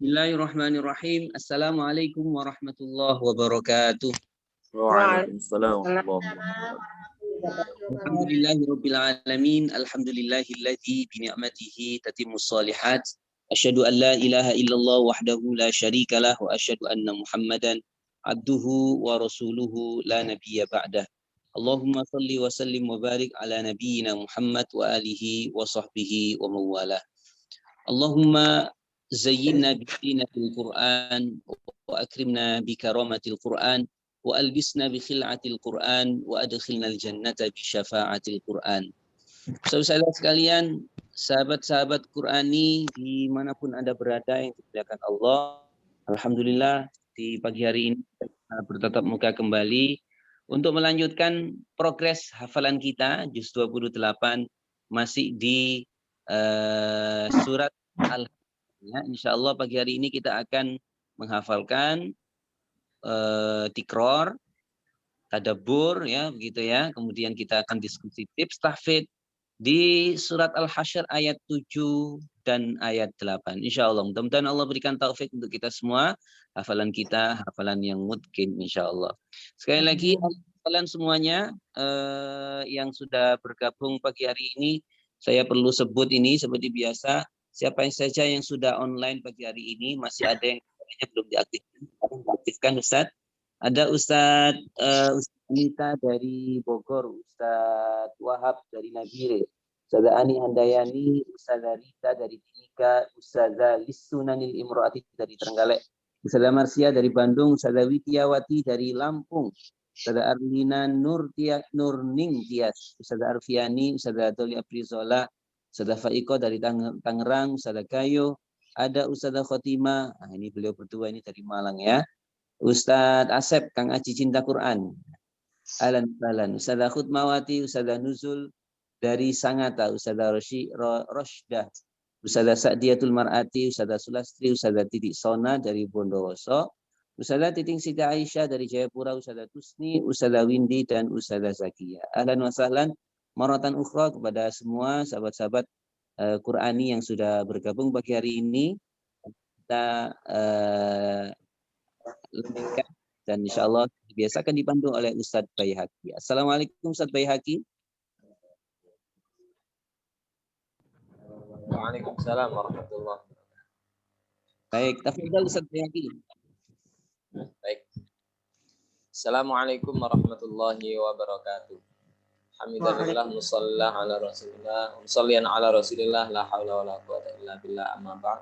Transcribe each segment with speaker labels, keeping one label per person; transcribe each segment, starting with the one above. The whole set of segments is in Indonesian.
Speaker 1: Bismillahirrahmanirrahim. Assalamualaikum warahmatullahi wabarakatuh.
Speaker 2: Waalaikumsalam warahmatullahi wabarakatuh.
Speaker 1: Alhamdulillahirabbil alamin. Alhamdulillahilladzi bi ni'matihi tatimmus shalihat. Asyhadu an la ilaha illallah wahdahu la syarikalah wa asyhadu anna Muhammadan abduhu wa rasuluhu la nabiyya ba'dah. Allahumma shalli wa sallim wa barik ala nabiyyina Muhammad wa alihi wa sahbihi wa mawalah. Allahumma zayyinna bizinatil Qur'an wa akrimna bi karamatil Qur'an wa albisna bi khil'atil Qur'an wa adkhilnal jannata bi syafa'atil Qur'an. Saudara-saudara sekalian, sahabat-sahabat Qur'ani dimanapun Anda berada yang dimuliakan Allah, alhamdulillah di pagi hari ini bertatap muka kembali untuk melanjutkan progres hafalan kita juz 28 masih di surat Al-Hajj. Insyaallah pagi hari ini kita akan menghafalkan tikror, tadabbur, ya begitu ya. Kemudian kita akan diskusi tips tahfidz di surat Al-Hasyr ayat 7 dan ayat 8. Insyaallah mudah-mudahan Allah berikan taufik untuk kita semua. Hafalan kita hafalan yang mutqin insyaallah. Sekali lagi kalian semuanya yang sudah bergabung pagi hari ini, saya perlu sebut ini seperti biasa, siapa saja yang sudah online pagi hari ini, masih ada yang belum diaktifkan Ustaz. Ada Ustaz Anita dari Bogor, Ustaz Wahab dari Nabire, Ustaz Ani Handayani, Ustaz Rita dari Timika, Ustaz Lissunanil Imro'ati dari Trenggalek, Ustaz Marsia dari Bandung, Ustaz Witiawati dari Lampung, Ustaz Arlina Nurning Tias, Ustaz Arfiani, Ustaz Doli Aprizola, Ustaz Faiko dari Tangerang, Ustaz Kayo, ada Ustaz Khotimah, nah ini beliau berdua ini dari Malang ya. Ustadz Asep, Kang Aji Cinta Quran, Alan Balan, Ustadzah Khutmawati, Ustadzah Nuzul dari Sangatta, Ustadzah Roshdah, Ustadzah Sa'diyatul Mar'ati, Ustadzah Sulastri, Ustadzah Titik Sona dari Bondowoso, Ustadzah Titing Siti Aisyah dari Jayapura, Ustadzah Tusni, Ustadzah Windy, dan Ustadzah Zakia. Ahlan wa sahlan, maratan ukhra kepada semua sahabat-sahabat Qurani yang sudah bergabung pagi hari ini. Kita dan insya Allah biasa akan dibantu oleh Ustadz Baihaqi. Assalamualaikum Ustadz Baihaqi.
Speaker 2: Waalaikumsalam warahmatullahi wabarakatuh.
Speaker 1: Baik, tafadhal Ustadz Baihaqi.
Speaker 2: Baik. Assalamualaikum warahmatullahi wabarakatuh. Alhamdulillah mushallah ala rasulillah, mushallian ala rasulillah, la haula wala quwata illa billah, amma ba'd.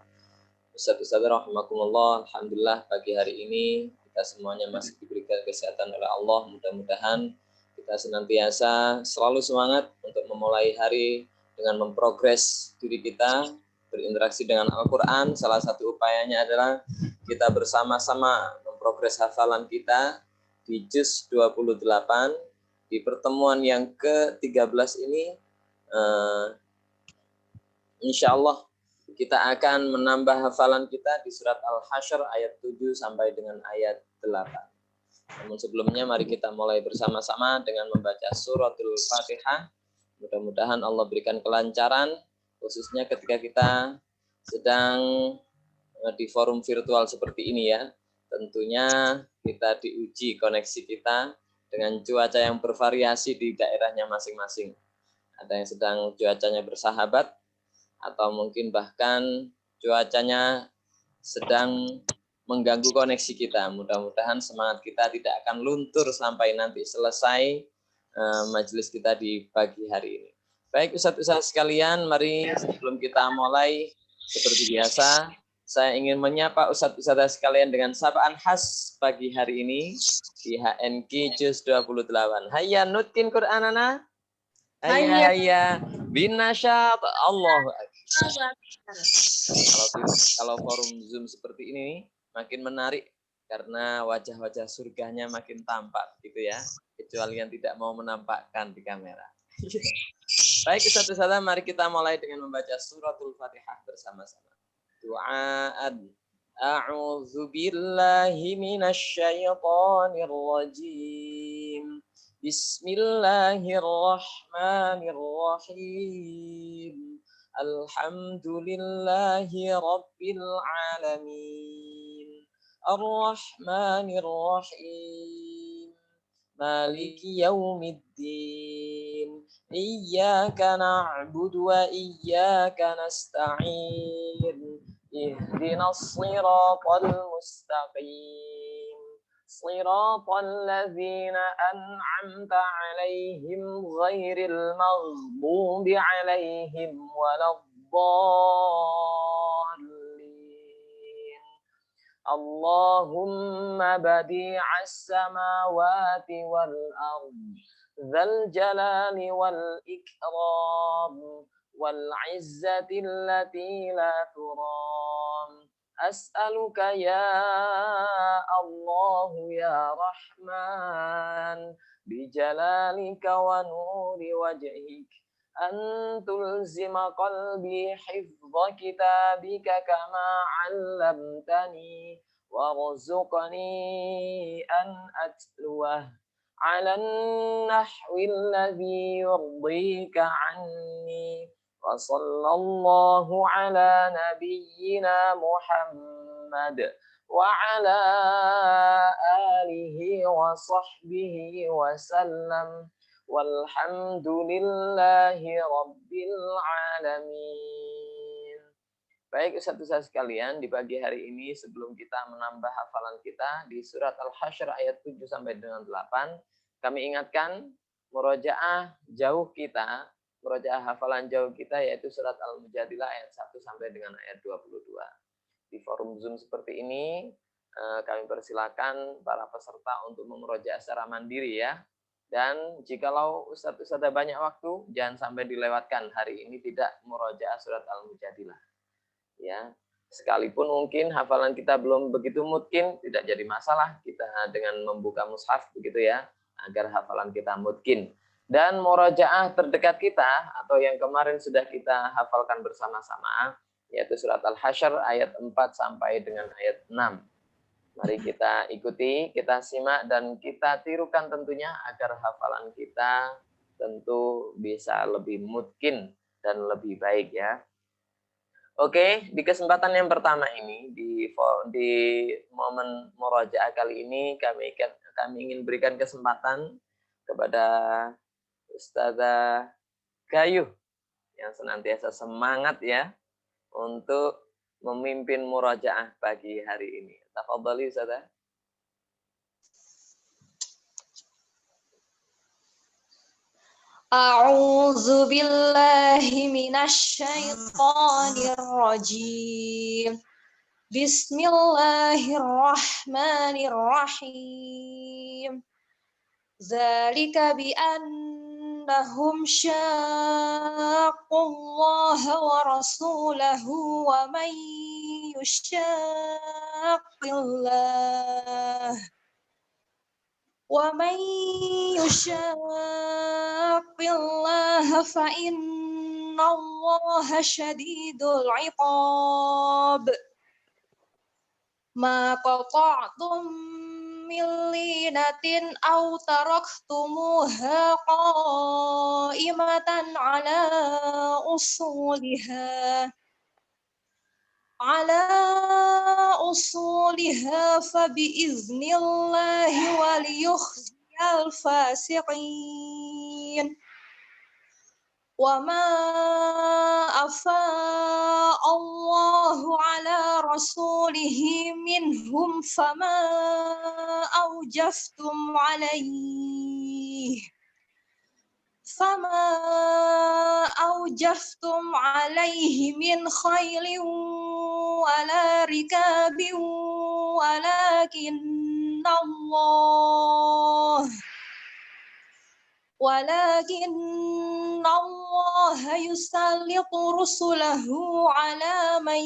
Speaker 2: Ustaz-ustaz rahimakumullah, alhamdulillah pagi hari ini kita semuanya masih diberikan kesehatan oleh Allah. Mudah-mudahan kita senantiasa selalu semangat untuk memulai hari dengan memprogres diri kita berinteraksi dengan Al-Quran. Salah satu upayanya adalah kita bersama-sama memprogres hafalan kita di juz 28. Di pertemuan yang ke-13 ini insya Allah kita akan menambah hafalan kita di surat Al-Hasyr ayat 7 sampai dengan ayat 8. Namun sebelumnya mari kita mulai bersama-sama dengan membaca suratul Fatihah. Mudah-mudahan Allah berikan kelancaran, khususnya ketika kita sedang di forum virtual seperti ini ya. Tentunya kita diuji koneksi kita dengan cuaca yang bervariasi di daerahnya masing-masing. Ada yang sedang cuacanya bersahabat, atau mungkin bahkan cuacanya sedang mengganggu koneksi kita. Mudah-mudahan semangat kita tidak akan luntur sampai nanti selesai majelis kita di pagi hari ini. Baik Ustaz-Ustaz sekalian, mari sebelum kita mulai seperti biasa, saya ingin menyapa Ustaz-Ustaz sekalian dengan sapaan khas pagi hari ini di HNQ Juz 28. Hayya nutkin Qur'anana. Hayya binasyat Allahu Akbar. Kalau forum Zoom seperti ini makin menarik karena wajah-wajah surganya makin tampak gitu ya, kecuali yang tidak mau menampakkan di kamera. Baik Ustaz-Ustaz, mari kita mulai dengan membaca suratul Fatihah bersama-sama. Du'aan. A'udzu billahi minasy syaithanir rajim. Bismillahirrahmanirrahim. Alhamdulillahi Rabbil Alamin. Ar-Rahmanir Rahim. Maliki Yaumiddin. Iyyaka na'budu wa iyyaka nasta'in. Ihdinas siratal mustaqim. Siratal ladzina an'amta 'alaihim ghairil maghdubi 'alaihim waladdallin. Allahumma badi'as samawati wal ardh dzal jalali wal ikram wal 'izzati allati la turam. As'aluka ya Allah ya Rahman bijalalika wa nuri wajhik an tulzima qalbi hifdha kitabika kama 'allamtani warzuqni an atluwah 'ala an-nahwi alladhi yurdika 'anni. Wa sallallahu ala nabiyyina Muhammad wa ala alihi wa sahbihi wa sallam. Walhamdulillahi Rabbil Alamin. Baik Ustaz-Ustaz sekalian, di pagi hari ini sebelum kita menambah hafalan kita di surat Al-Hasyr ayat 7 sampai dengan 8, kami ingatkan murojaah jauh kita, murojaah hafalan jauh kita yaitu surat Al-Mujadilah ayat 1 sampai dengan ayat 22. Di forum Zoom seperti ini, kami persilakan para peserta untuk memurojaah secara mandiri ya. Dan jikalau Ustaz-Ustaz ada banyak waktu, jangan sampai dilewatkan hari ini tidak murojaah surat Al-Mujadilah. Ya, sekalipun mungkin hafalan kita belum begitu mungkin, tidak jadi masalah kita dengan membuka mushaf begitu ya, agar hafalan kita mungkin. Dan murojaah terdekat kita atau yang kemarin sudah kita hafalkan bersama-sama, yaitu surat Al-Hasyr ayat 4 sampai dengan ayat 6. Mari kita ikuti, kita simak, dan kita tirukan tentunya agar hafalan kita tentu bisa lebih mungkin dan lebih baik ya. Oke, di kesempatan yang pertama ini, di momen murojaah kali ini, kami ingin berikan kesempatan kepada Ustazah Gayuh yang senantiasa semangat ya untuk memimpin murojaah pagi hari ini. Tafadhali Ustazah.
Speaker 3: A'udzu billahi minasy syaithanir rajim. Bismillahirrahmanirrahim. Zalika bi annahum syaqqullaha wa rasulahu wa man yushaqqillah وَمَنْ يُشَاقِّ اللَّهَ فَإِنَّ اللَّهَ شَدِيدُ الْعِقَابِ مَا قَطَعْتُمْ مِنْ لِينَةٍ أَوْ تَرَكْتُمُوهَا قَائِمَةً على أصولها فبإذن الله وليخزي الفاسقين وما أفاء الله على رسوله منهم فما أوجفتم عليه من خيل ولا ركاب ولكن الله يسلط رسله على من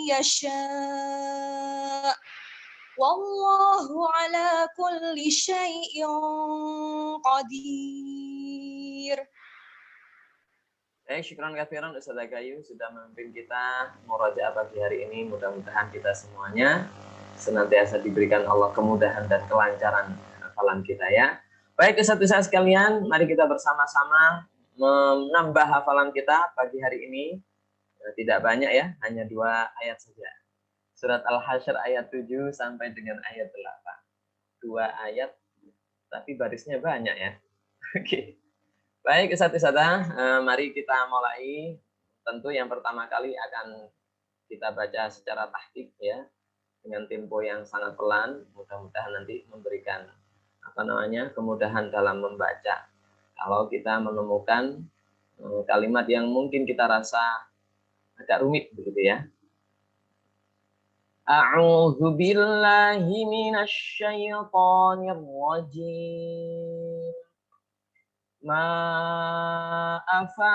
Speaker 3: يشاء والله على كل شيء قدير.
Speaker 2: Syukran katsiran Ustazah Gayuh sudah memimpin kita murojaah pagi hari ini. Mudah-mudahan kita semuanya senantiasa diberikan Allah kemudahan dan kelancaran hafalan kita ya. Baik Ustaz-Ustaz sekalian, mari kita bersama-sama menambah hafalan kita pagi hari ini Tidak banyak ya, hanya 2 ayat saja. Surat Al-Hasyr ayat 7 sampai dengan ayat 8. 2 ayat, tapi barisnya banyak ya. Oke. Baik, Ustadz, mari kita mulai. Tentu yang pertama kali akan kita baca secara tahqiq ya, dengan tempo yang sangat pelan. Mudah-mudahan nanti memberikan kemudahan dalam membaca. Kalau kita menemukan kalimat yang mungkin kita rasa agak rumit begitu ya. A'udzu billahi minasy syaithanir rajim. Ma afa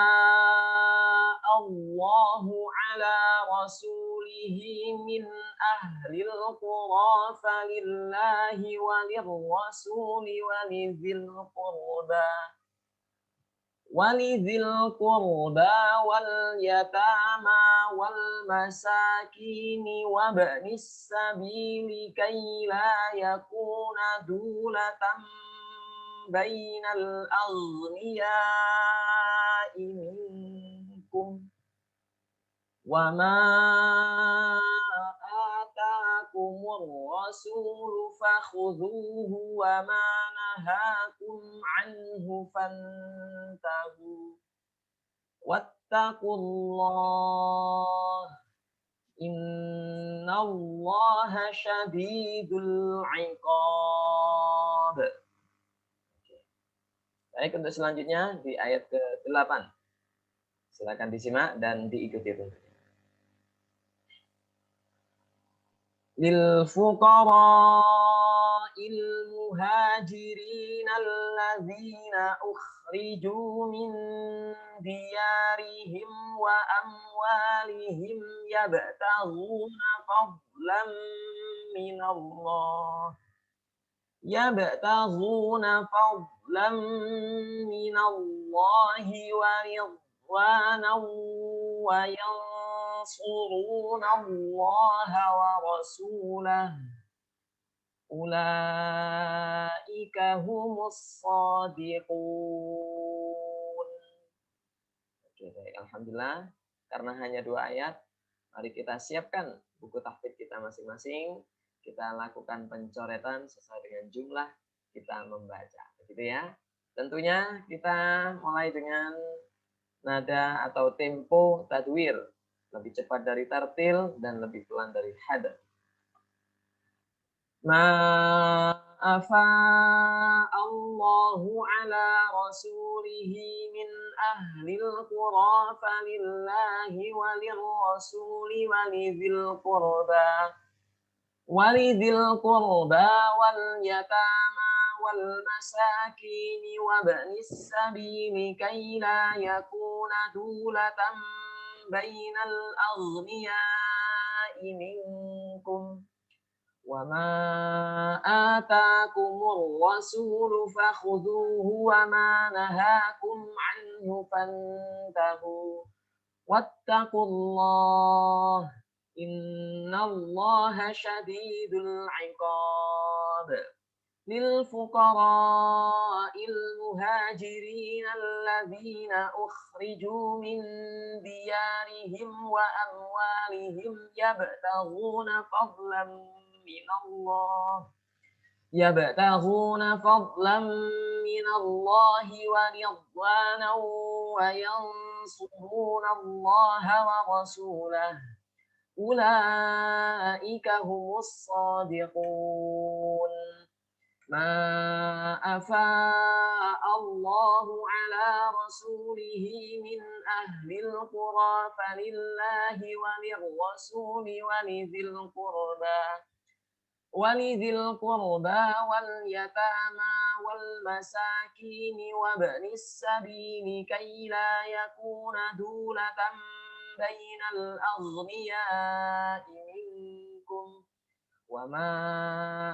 Speaker 2: Allahu ala rasulihi min ahlil qura falillahi walir rasuli walizil qurba wal yatama wal masakini wabnis sabili kay la yakuna dulatan bainal aghniya'i minkum wa ma atakumur rasulu fakhudhuhu wa ma nahakum anhu fantahu wattaqullah innallaha syadidul iqab. Baik, untuk selanjutnya di ayat ke-8. Silakan disimak dan diikuti tentunya. Lil fuqara'il muhajirin alladzina ukhriju min diyarihim wa amwalihim yabtaghuna fadlan minallah wa ridwanan wa yansuruna Allaha wa rasulahu ulaika humus shadiqun. Oke, baik, alhamdulillah. Karena hanya 2 ayat, mari kita siapkan buku tahfidz kita masing-masing. Kita lakukan pencoretan sesuai dengan jumlah kita membaca. Begitu ya. Tentunya kita mulai dengan nada atau tempo tadwir. Lebih cepat dari tartil dan lebih pelan dari had. Ma'afa Allahu ala rasulihi min ahlil qura falillahi walir rasuli walidhil qurba wal yatama wal masakini wabnis sabili kay la yakuna dulatan bainal aghniya'i minkum wa ma atakumur rasulu fakhudhuhu wa ma nahakum anhu fantahu wattaqullah innallaha syadidul iqab. Lil fuqara'il muhajirin alladzina ukhriju min diyarihim wa amwalihim yabtaghuna fadlan minallahi wa ridwanan wa yansuruna Allaha wa rasulahu ulaika humus shadiqun. Ma afa Allahu ala rasulihi min ahlil qura falillahi walir rasuli walidhil qurba wal yatama wal masakini wabnis sabili kay la yakuna dulatan bainal aghniya'i minkum wa ma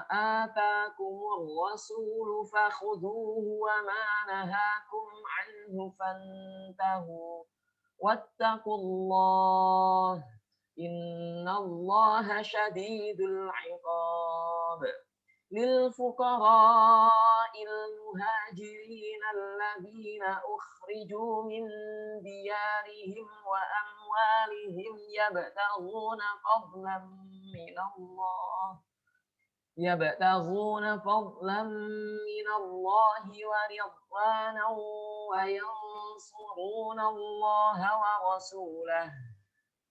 Speaker 2: atakumur rasulu fakhudhuhu wa ma nahakum anhu fantahu wattaqullah innallaha syadidul iqab. Lil fuqara'il muhajirin alladzina ukhriju min diyarihim wa amwalihim أموالهم يبتغون فضلا من الله ورضوانا وينصرون الله ورسوله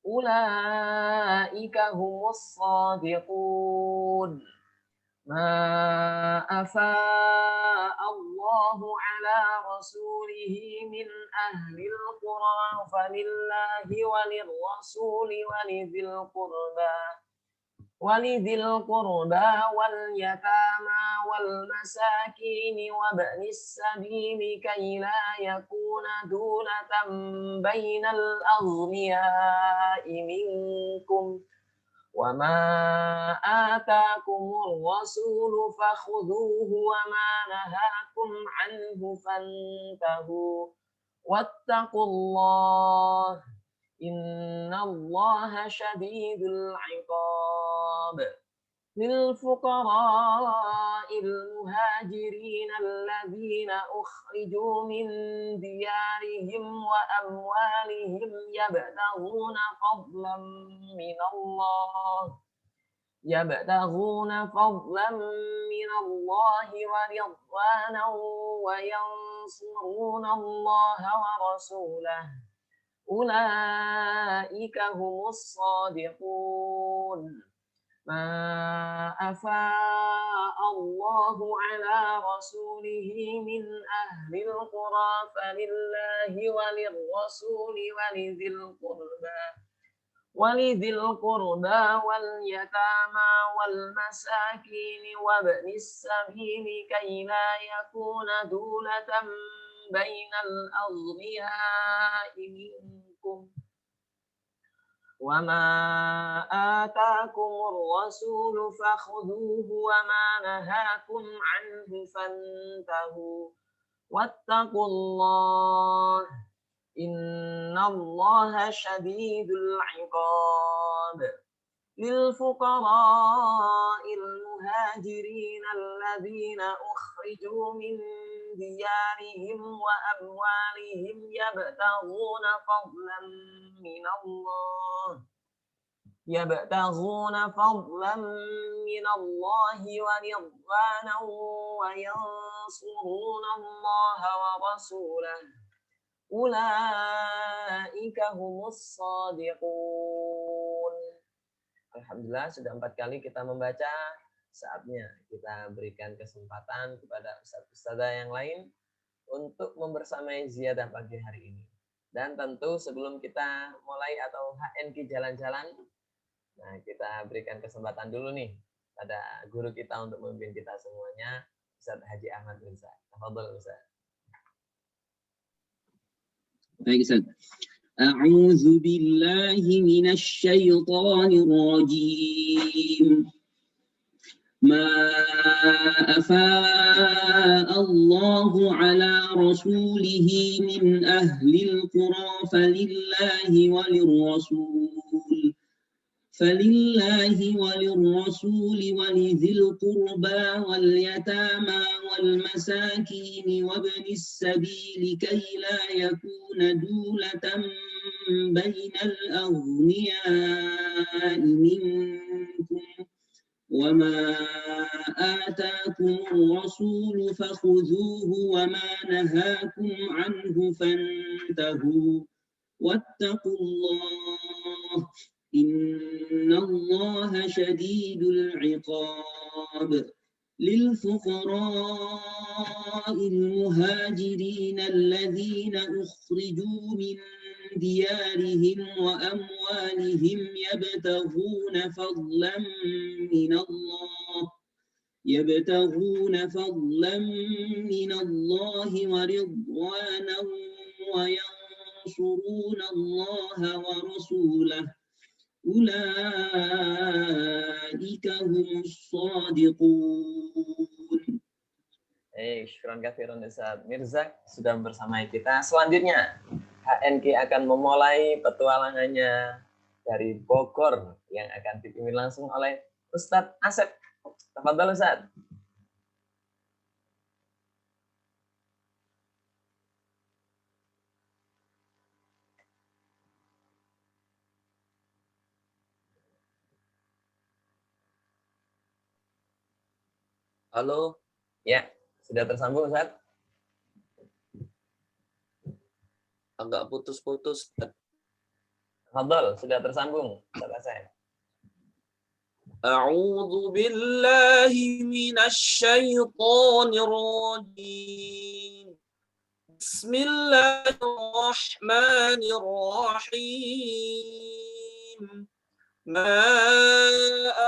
Speaker 2: أولئك هم الصادقون ما أفاء الله على رسوله من أهل القرى فلله وللرسول ولذي القربى واليتامى والمساكين وابن السبيل كي لا يكون دولة بين الأغنياء منكم وما آتاكم الرسول فخذوه وما نهاكم عنه فانتهوا واتقوا الله إن الله شديد العقاب للفقراء المهاجرين الذين أخرجوا من ديارهم وأموالهم يبتغون فضلا من الله ورضوانا وينصرون الله ورسوله أولئك هم الصادقون ما أفاء الله على رسوله من أهل القرى فلله وللرسول ولذي القربى واليتامى والمساكين وابن السبيل كي لا يكون دولة بين الأغنياء منكم وما آتاكم الرسول فخذوه وما نهاكم عنه فانتهوا واتقوا الله إن الله شديد العقاب للفقراء المهاجرين الذين أخرجوا من ديارهم وأموالهم يبتغون فضلا من الله ورضوانا وينصرون الله ورسوله أولئك هم الصادقون. Alhamdulillah sudah 4 kali kita membaca. Saatnya kita berikan kesempatan kepada ustadz-ustadzah yang lain untuk membersamai ziyadah pagi hari ini. Dan tentu sebelum kita mulai atau HNK jalan-jalan, nah kita berikan kesempatan dulu nih pada guru kita untuk memimpin kita semuanya, Ustadz Haji Ahmad Mirza. Tafadhol Ustadz.
Speaker 1: Baik Ustadz. A'udzu billahi minasy syaithanir rajim. ما أفاء الله على رسوله من أهل القرى فلله وللرسول ولذي القربى واليتامى والمساكين وابن السبيل كي لا يكون دولة بين الأغنياء منكم وما آتاكم الرسول فخذوه وما نهاكم عنه فانتهوا واتقوا الله إن الله شديد العقاب للفقراء المهاجرين الذين أخرجوا من ديارهم وأموالهم يبتغون فضلا من الله ورضوانا وينصرون الله ورسوله أولئك هم الصادقون.
Speaker 2: Syukran katsiran Ustaz Mirza sudah bersama kita. Selanjutnya HNK akan memulai petualangannya dari Bogor yang akan dipimpin langsung oleh Ustadz Asep. Tafadhol Ustaz. Halo. Ya, sudah tersambung Ustaz? Agak putus-putus. Fadhol, sudah tersambung Ustaz Asep.
Speaker 4: أعوذ بالله من الشيطان الرجيم بسم الله الرحمن الرحيم ما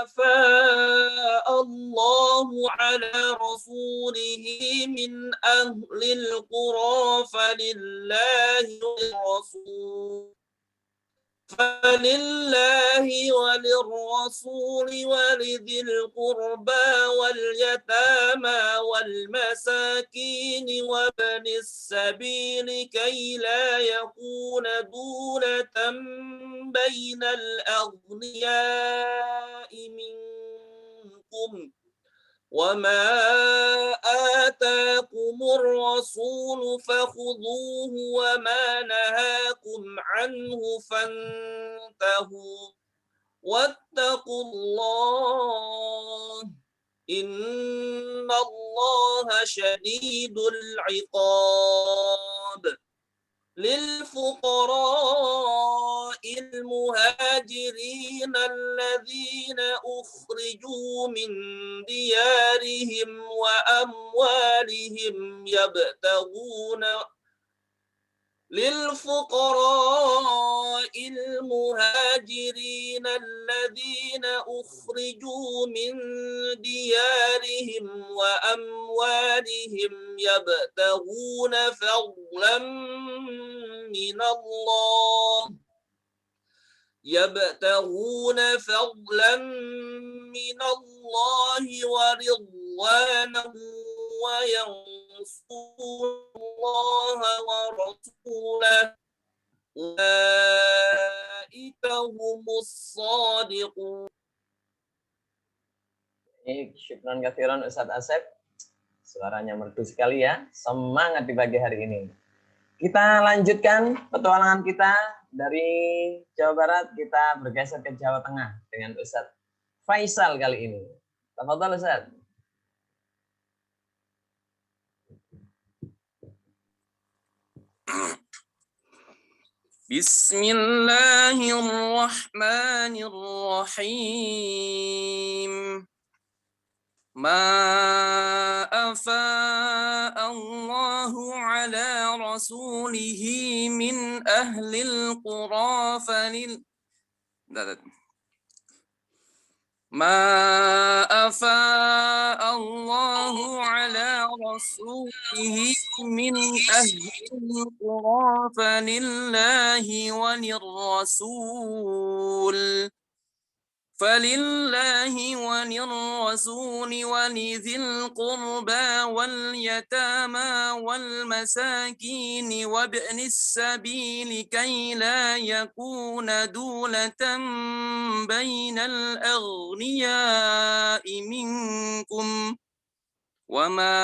Speaker 4: أفاء الله على رسوله من أهل القرى فلله وللرسول ولذي القربى واليتامى والمساكين وابن السبيل كي لا يكون دولة بين الأغنياء منكم وما آتاكم الرسول فخذوه وما نهاكم عنه فانتهوا واتقوا الله إن الله شديد العقاب للفقراء المهاجرين الذين أخرجوا من ديارهم وأموالهم يبتغون فضلا من الله ورضوانا وينصرون الله ورسوله أولئك هم الصادقون.
Speaker 2: Syukran katsiran Ustaz Asep. Suaranya merdu sekali ya. Semangat di pagi hari ini. Kita lanjutkan petualangan kita dari Jawa Barat, kita bergeser ke Jawa Tengah dengan Ustaz Faisal kali ini. Tafadhol Ustaz.
Speaker 4: Bismillahirrahmanirrahim. ما أفاء الله على رسوله من أهل القرى ما أفاء الله على رسوله من أهل القرى فلله وللرسول ولذي القربى واليتامى والمساكين وابن السبيل كي لا يكون دولة بين الأغنياء منكم وما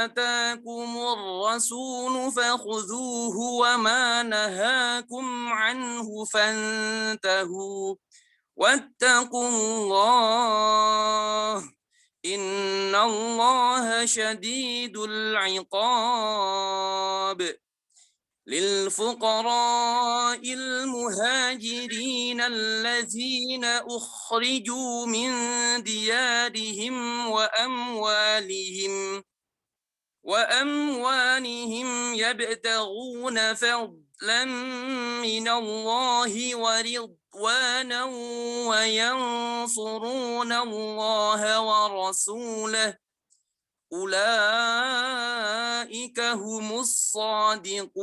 Speaker 4: آتاكم الرسول فخذوه وما نهاكم عنه فانتهوا واتقوا الله إن الله شديد العقاب للفقراء المهاجرين الذين أخرجوا من ديارهم وأموالهم يبتغون فضلا من الله ورضوانا وينصرون الله ورسوله أولئك هم الصادقون.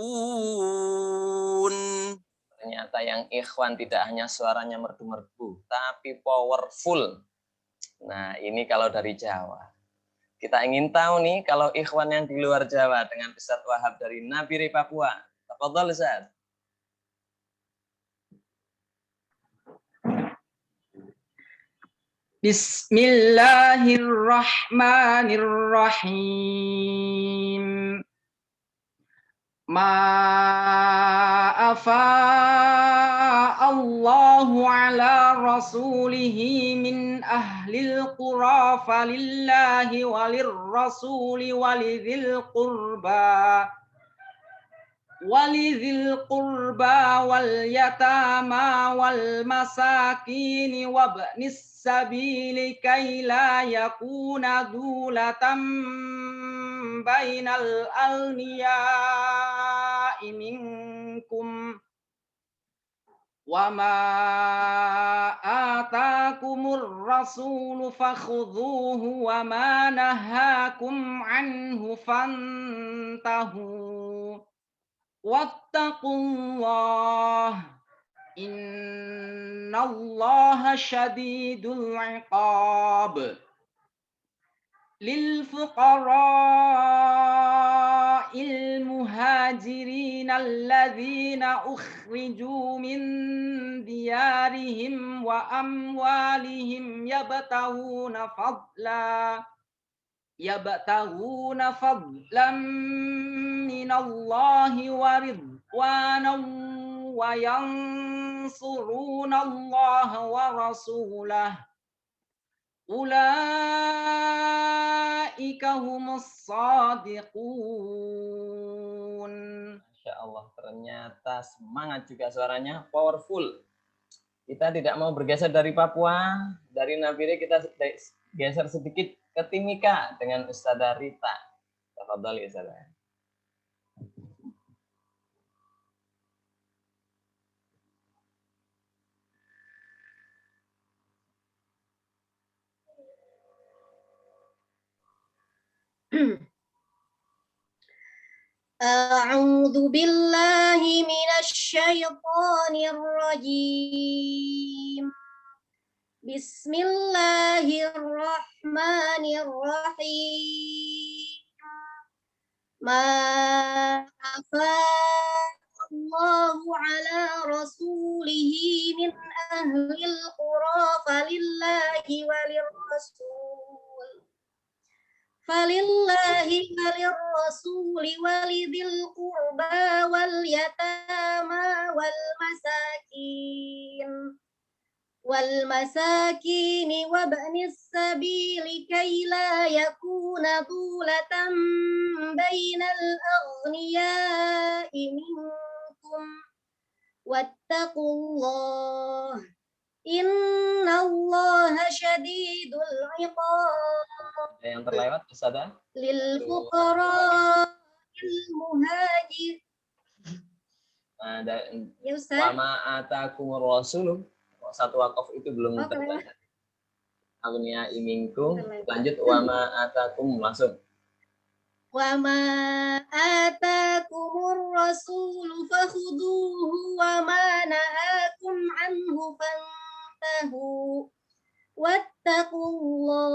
Speaker 2: Ternyata yang ikhwan tidak hanya suaranya merdu-merdu, tapi powerful. Nah, ini kalau dari Jawa. Kita ingin tahu nih kalau ikhwan yang di luar Jawa dengan Ustadz Wahab dari Nabire Papua. Tafadhol Ustaz.
Speaker 5: Bismillahirrahmanirrahim. Ma afa Allahu ala ولرسوله من أهل القرى فلله وللرسول ولذي القربى واليتامى والمساكين وابن السبيل كي لا يكون دولة بين الأغنياء منكم وما آتاكم الرسول فخذوه وما نهاكم عنه فانتهوا واتقوا الله إن الله شديد العقاب للفقراء المهاجرين الذين أخرجوا من ديارهم وأموالهم يبتغون فضلا من الله ورضوانا وينصرون الله ورسوله أولئك هم الصادقون.
Speaker 2: Masya Allah, ternyata semangat juga suaranya, powerful. Kita tidak mau bergeser dari Papua, dari Nabire kita geser sedikit ke Timika dengan Ustadzah Rita. Tafadhali Ustadzah.
Speaker 6: أعوذ بالله من الشيطان الرجيم بسم الله الرحمن الرحيم ما أفاء الله على رسوله من أهل القرى فلله وللرسول ولذي القربى واليتامى والمساكين وابن السبيل كي لا يكون دولة بين الأغنياء منكم واتقوا الله إن الله شديد العقاب.
Speaker 2: Yang terlewat Ustadzah.
Speaker 6: للفقراء المهاجر.
Speaker 2: Wama atakumur rasul. Satu wakaf itu belum terbaca. Agnia imingkum. Lanjut wama atakum langsung.
Speaker 6: Wama atakumur rasul fakhuduhu wama nahakum anhu fantahu wattaqullah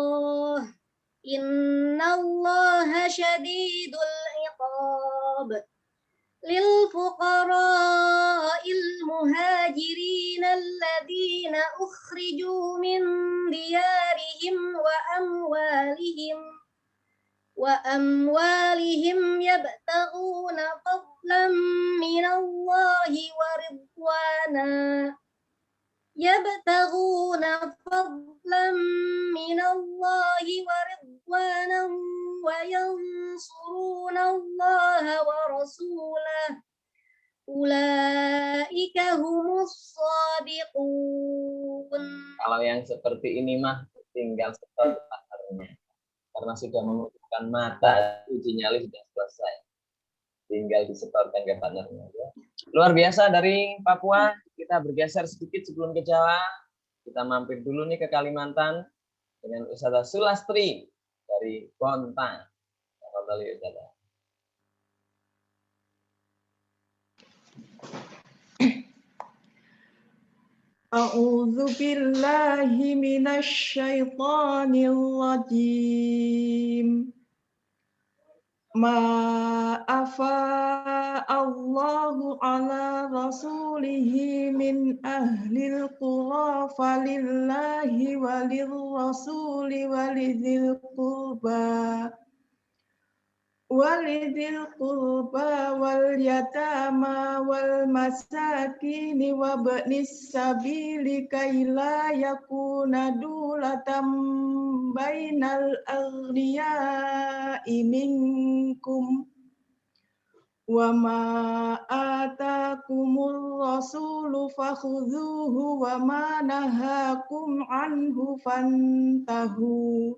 Speaker 6: innallaha syadidul iqab. للفقراء المهاجرين الذين أخرجوا من ديارهم وأموالهم يبتغون فضلا من الله ورضوانا وينصرون الله ورسوله أولئك هم الصادقون.
Speaker 2: Kalau yang seperti ini mah tinggal setor partnernya. Karena sudah membutuhkan mata, uji nyali sudah selesai. Tinggal disetorkan ke partnernya. Ya. Luar biasa dari Papua, kita bergeser sedikit sebelum ke Jawa. Kita mampir dulu nih ke Kalimantan dengan Ustadzah Sulastri dari Bontang. Tafadhali Ustadzah.
Speaker 7: A'udzu billahi minasy syaithanir rajim. Ma afa Allahu ala rasulihi min ahlil qura falillahi walir rasuli walidzil qurba walidil qurba wal yatama wal masakin wa ibnis sabili kaila yakuna dulatam bainal aghniya'i minkum wa ma atakumur rasulu fakhudhuhu wa ma nahakum anhu fantahu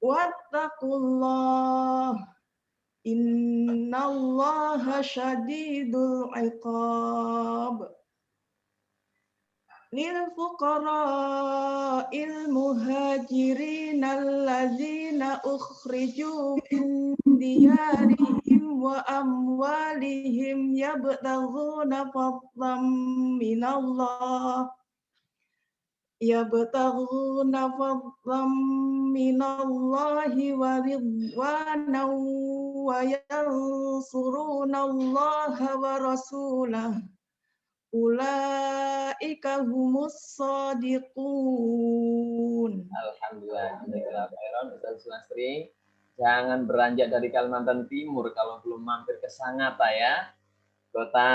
Speaker 7: wattaqullah innallaha syadidul iqab. Lil fuqara'il muhajirin alladzina ukhriju min diyarihim wa amwalihim yabtaghuna fadlan minallahi wa ridwanan wa yansurunallaha wa rasulahu ulaika humus shadiqun.
Speaker 2: Alhamdulillah, Ustaz Sulastri. Jangan beranjak dari Kalimantan Timur kalau belum mampir ke Sangatta ya. Kota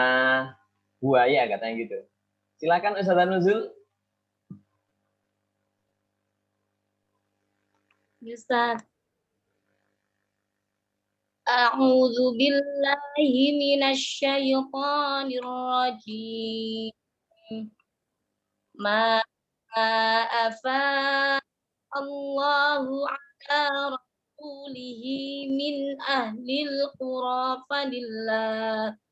Speaker 2: buaya katanya gitu. Silakan Ustaz Nuzul.
Speaker 6: Ustaz. A'udzu billahi minasy syaithanir rajim. Ma afa Allahu ala rasulihi min ahlil qura falillahi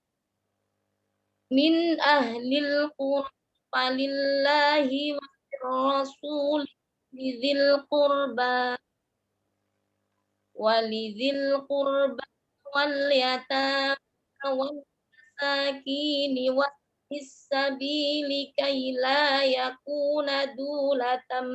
Speaker 6: wa rasul lidhil qurba wal yatama wal masakin was-sabili kaila yakuna dulatam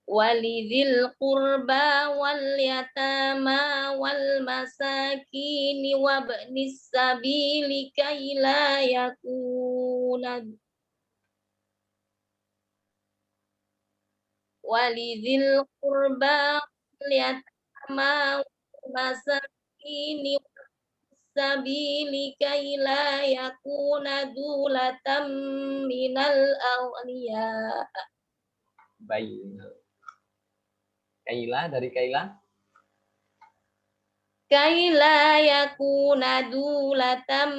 Speaker 6: walidhil qurba wal yatama wal masakin wa ibnis sabili kaila yakuna walidhil qurba wal yatama wal masakin sabili kaila yakuna dulatam minal awliya.
Speaker 2: Bainal. Kaila dari Kaila.
Speaker 6: Kaila yakuna dulatam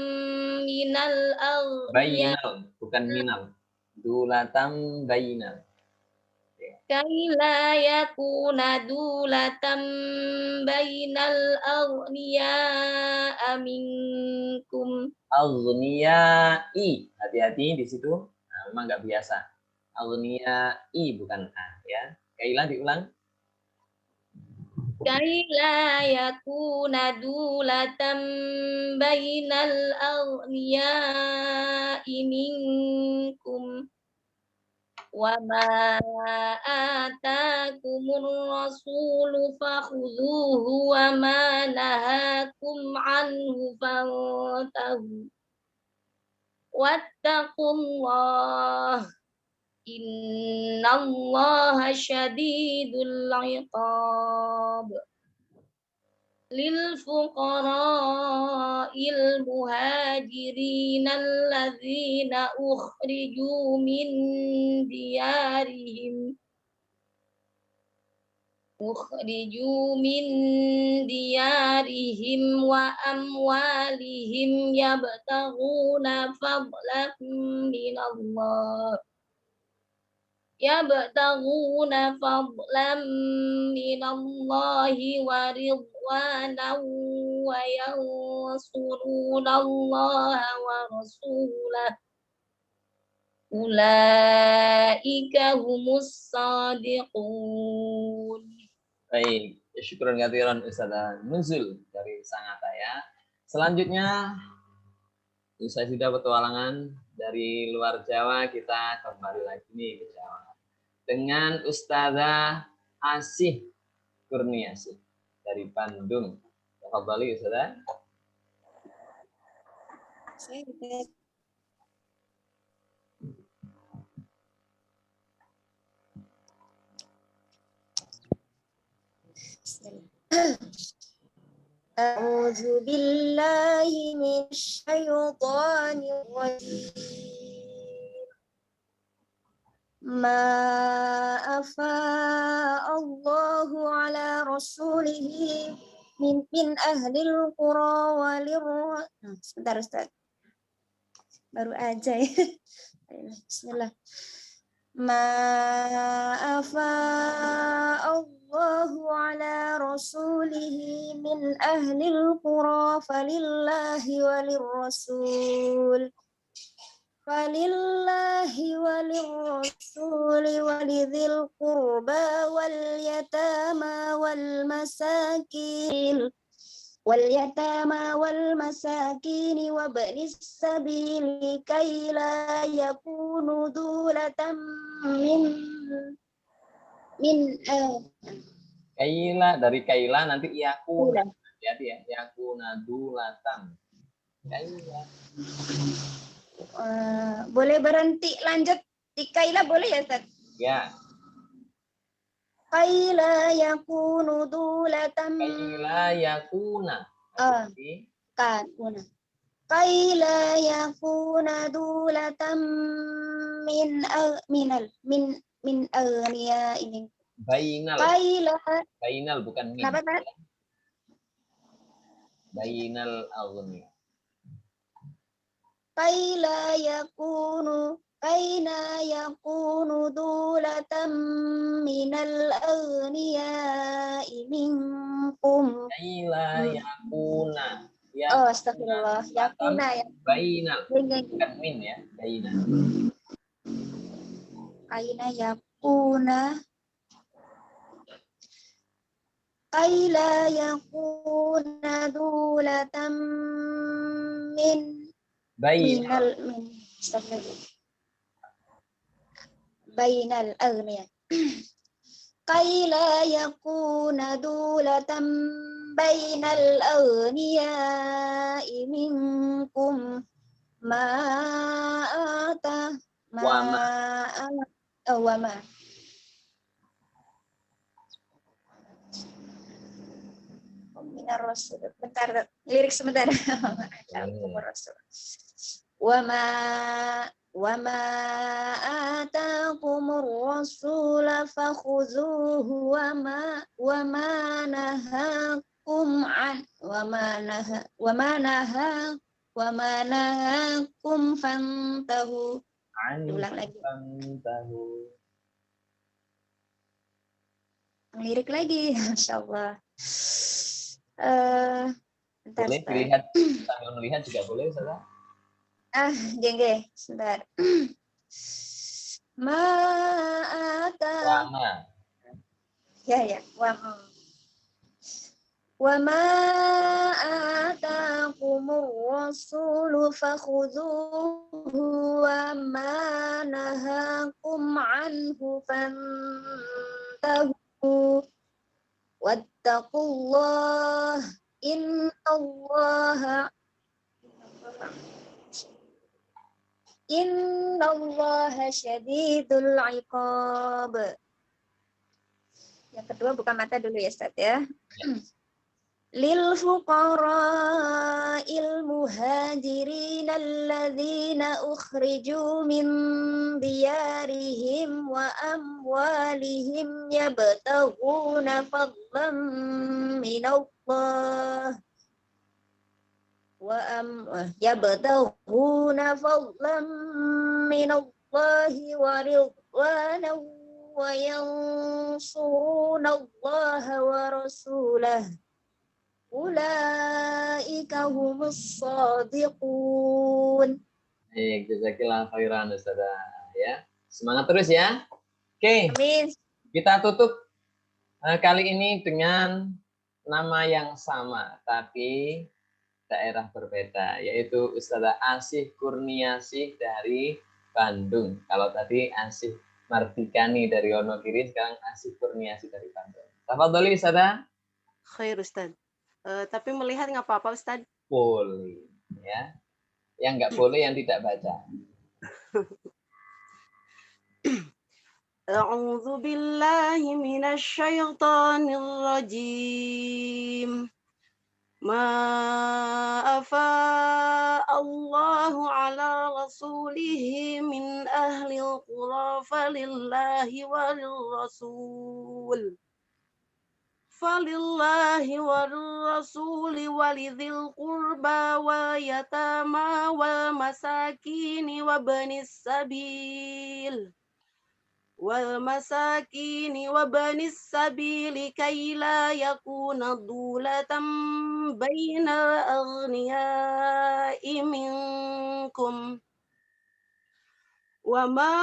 Speaker 6: minal awliya.
Speaker 2: Bainal, bukan minal. Dulatam bainal.
Speaker 6: Kaila yakuna dulatam bainal awliya minkum.
Speaker 2: Aghniyai. Hati-hati di situ. Nah, memang nggak biasa. Aghniyai bukan A ya. Kaila diulang.
Speaker 6: Kaila yakuna dulatam bainal awliya minkum. Wa ma atakumur rasulu fakhudhuhu wa ma nahakum anhu fantahu wattaqullah innallaha syadidul iqab. Lil fuqara'il muhajirin alladzina ukhriju min diyarihim wa amwalihim yabtaghuna fadlan minallahi wa ridwanan wa yansurunallaha wa rasulahu ulaika humus shadiqun.
Speaker 2: Baik, syukran katsiran Ustaz Nuzul dari Sangatta ya. Selanjutnya usai sudah petualangan dari luar Jawa, kita kembali lagi nih ke Jawa dengan Ustazah Asih Kurniasih dari Bandung. Tafadhali Ustazah.
Speaker 6: A'udzu billahi minasyaitonir rajim. Ma afa Allahu ala rasulihi min ahlil qura walir. Sebentar Ustaz. Baru aja ya. Bismillah. Ma afa Allahu ala rasulihi min ahlil qura falillahi walir rasul. Falillahi walir rasuli walidhil qurba wal yatama wal masakin wabnis sabili kay la yakunu dulatan min
Speaker 2: Kaila, dari kaila nanti yakuna. Hati-hati ya, yakuna dulatan. Kaila.
Speaker 6: Boleh berhenti lanjut di kaila boleh ya Ustaz?
Speaker 2: Ya.
Speaker 6: Kaila yakunu dulatan.
Speaker 2: Kaila yakuna.
Speaker 6: Kan una. Kaila yakuna dulatan min agniya ini.
Speaker 2: Bainal.
Speaker 6: Kaila.
Speaker 2: Bainal bukan min.
Speaker 6: Kenapa Ustaz?
Speaker 2: Bainal agniya.
Speaker 6: Kaila yakunu dulatan minal agniya minkum.
Speaker 2: Kaila yakuna. Ya.
Speaker 6: Oh, astagfirullah. Yakuna ya.
Speaker 2: Bainal. Bukan min ya. Bainal.
Speaker 6: Kaila yakuna. Kaila yakuna dulatan
Speaker 2: Bainal.
Speaker 6: Bainal agniya. Kaila yakuna dulatan bainal agniya minkum ma'ata wama. Minar rasul. Bentar, lirik sebentar. Wama atakumur rasul fakhuzuhu wama nahakum fantahu. Ulang lagi.
Speaker 2: Fantahu.
Speaker 6: Lirik lagi, insyaallah.
Speaker 2: Boleh dilihat sambil melihat juga boleh, Saudara.
Speaker 6: Geng, sebentar.
Speaker 2: Wama.
Speaker 6: Ya. Wama atakumur rasulu fakhuzuhu wama nahakum anhu fantahu. Wattaqullah innallaha syadidul iqab. Yang kedua buka mata dulu ya Ustaz ya. Lil fuqara'il muhajirin alladzina ukhriju min diyarihim wa amwalihim yabtaghuna fadlan minallah yabtaghuna fadlan minallahi wa ridwanan wa yansuruna Allaha wa rasulahu. Ulaika humus shadiqun.
Speaker 2: Baik, jazakillah khairan Ustazah ya. Semangat terus ya. Oke.
Speaker 6: Amin.
Speaker 2: Kita tutup kali ini dengan nama yang sama tapi daerah berbeda, yaitu Ustazah Asih Kurniasih dari Bandung. Kalau tadi Asih Martikani dari Wonogiri, sekarang Asih Kurniasih dari Bandung. Tafadholi Ustazah.
Speaker 8: Khair Ustaz. Tapi melihat nggak apa-apa Ustaz?
Speaker 2: Boleh ya. Yang nggak boleh yang tidak baca.
Speaker 8: أعوذ بالله من الشيطان الرجيم ما أفاء الله على رسوله من أهل القرى فلله والرسول ولذي القربى واليتامى والمساكين وابن السبيل كي لا يكون دولة بين الأغنياء منكم وما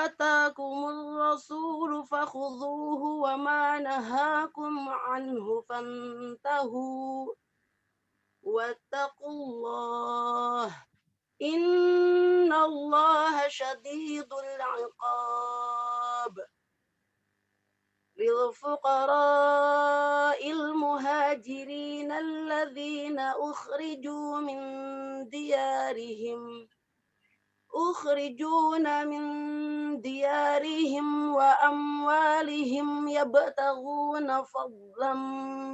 Speaker 8: آتاكم الرسول فخذوه وما نهاكم عنه فانتهوا واتقوا الله إن الله شديد العقاب للفقراء المهاجرين الذين أخرجوا من ديارهم وأموالهم يبتغون فضلا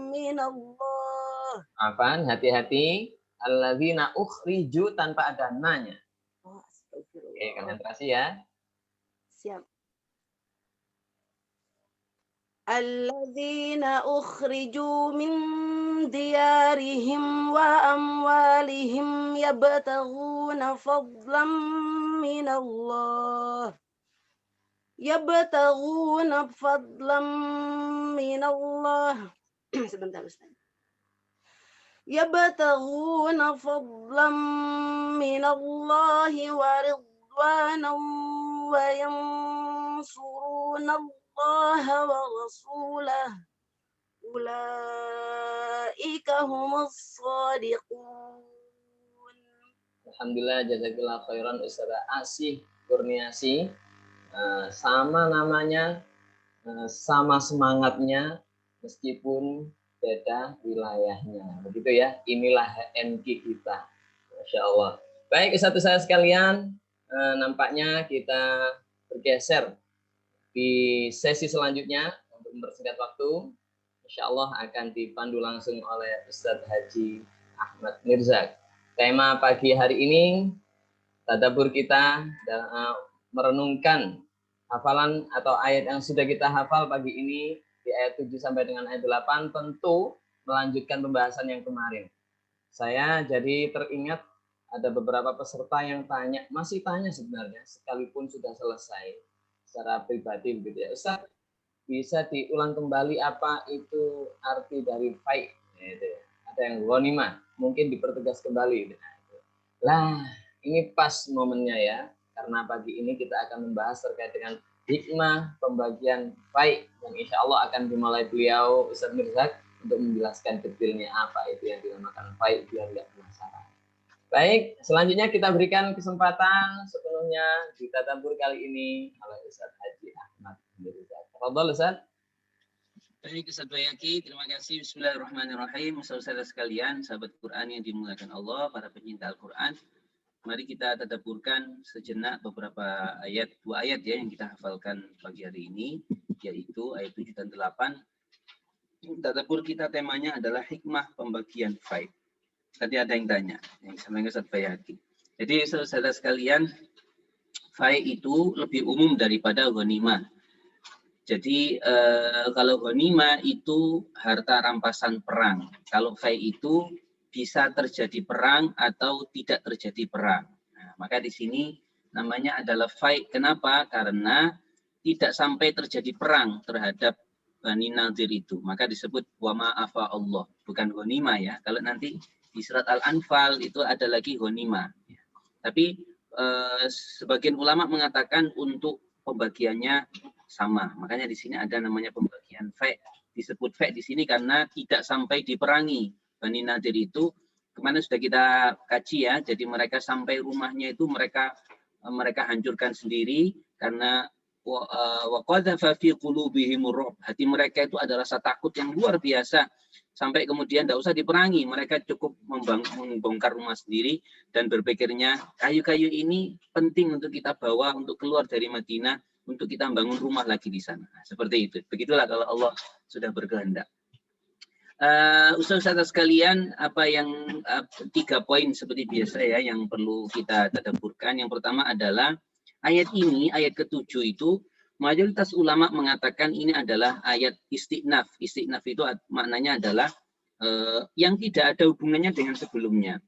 Speaker 8: من الله.
Speaker 2: Apaan? Hati-hati. Alladzina ukhriju tanpa ada nanya.
Speaker 8: Oh, astagfirullah.
Speaker 2: Oke, konsentrasi ya.
Speaker 8: Siap. Alladzina ukhriju min diyarihim wa amwalihim yabtaghuna fadlan min Allah. Sebentar, Ustaz. يبتغون فضلا من الله ورضوانا وينصرون الله ورسوله أولئك هم الصادقون.
Speaker 2: Alhamdulillah, jazakallah khairan Ustazah Asih Kurniasi. Sama namanya, sama semangatnya, meskipun beda wilayahnya, begitu ya. Inilah HNK kita, Masya Allah. Baik, Ustaz sekalian, nampaknya kita bergeser di sesi selanjutnya untuk mempersingkat waktu. Insya Allah akan dipandu langsung oleh Ustadz Haji Ahmad Mirza. Tema pagi hari ini, tadabbur kita merenungkan hafalan atau ayat yang sudah kita hafal pagi ini. Di ayat 7 sampai dengan ayat 8 tentu melanjutkan pembahasan yang kemarin. Saya jadi teringat ada beberapa peserta yang masih tanya sebenarnya sekalipun sudah selesai secara pribadi begitu ya. Ustaz, bisa diulang kembali apa itu arti dari faid? Ada yang ghanimah, mungkin dipertegas kembali. Lah, ini pas momennya ya, karena pagi ini kita akan membahas terkait dengan hikmah pembagian faid yang insya Allah akan dimulai beliau Ustadz Mirza untuk menjelaskan detailnya apa itu yang dinamakan faid biar nggak penasaran. Baik, selanjutnya kita berikan kesempatan sepenuhnya di tadabbur kali ini oleh Ustadz Haji Ahmad Mirza. Tafadhol Ustadz.
Speaker 1: Baik, Ustadz Bayaki, terima kasih. Bismillahirrahmanirrahim. Saudara sekalian, sahabat Quran yang dimuliakan Allah, para pencinta Al-Quran. Mari kita tadabburkan sejenak beberapa ayat, 2 ayat ya yang kita hafalkan pagi hari ini, yaitu ayat 7 dan 8. Tadabbur kita temanya adalah hikmah pembagian faid. Tadi ada yang tanya, yang sama Ustaz Bayaki. Jadi saudara sekalian, faid itu lebih umum daripada ghanimah. Jadi kalau ghanimah itu harta rampasan perang. Kalau faid itu bisa terjadi perang atau tidak terjadi perang. Nah, maka di sini namanya adalah faid. Kenapa? Karena tidak sampai terjadi perang terhadap Bani Nadir itu. Maka disebut wa ma'afa Allah. Bukan ghanimah ya. Kalau nanti di surat Al-Anfal itu ada lagi ghanimah. Tapi sebagian ulama mengatakan untuk pembagiannya sama. Makanya di sini ada namanya pembagian faid. Disebut faid di sini karena tidak sampai diperangi. Bani Nadir itu kemana sudah kita kaji ya, jadi mereka sampai rumahnya itu mereka hancurkan sendiri karena wa qadhafa fi qulubihimur ru'b. Hati mereka itu ada rasa takut yang luar biasa sampai kemudian tidak usah diperangi, mereka cukup membongkar rumah sendiri dan berpikirnya kayu-kayu ini penting untuk kita bawa untuk keluar dari Madinah untuk kita bangun rumah lagi di sana. Nah, seperti itu. Begitulah kalau Allah sudah berkehendak. Ustaz-ustaz sekalian, apa yang 3 poin seperti biasa ya yang perlu kita tadabburkan. Yang pertama adalah ayat ini, ayat ke-7 itu mayoritas ulama mengatakan ini adalah ayat istiqnaf. Istiqnaf itu maknanya adalah yang tidak ada hubungannya dengan sebelumnya.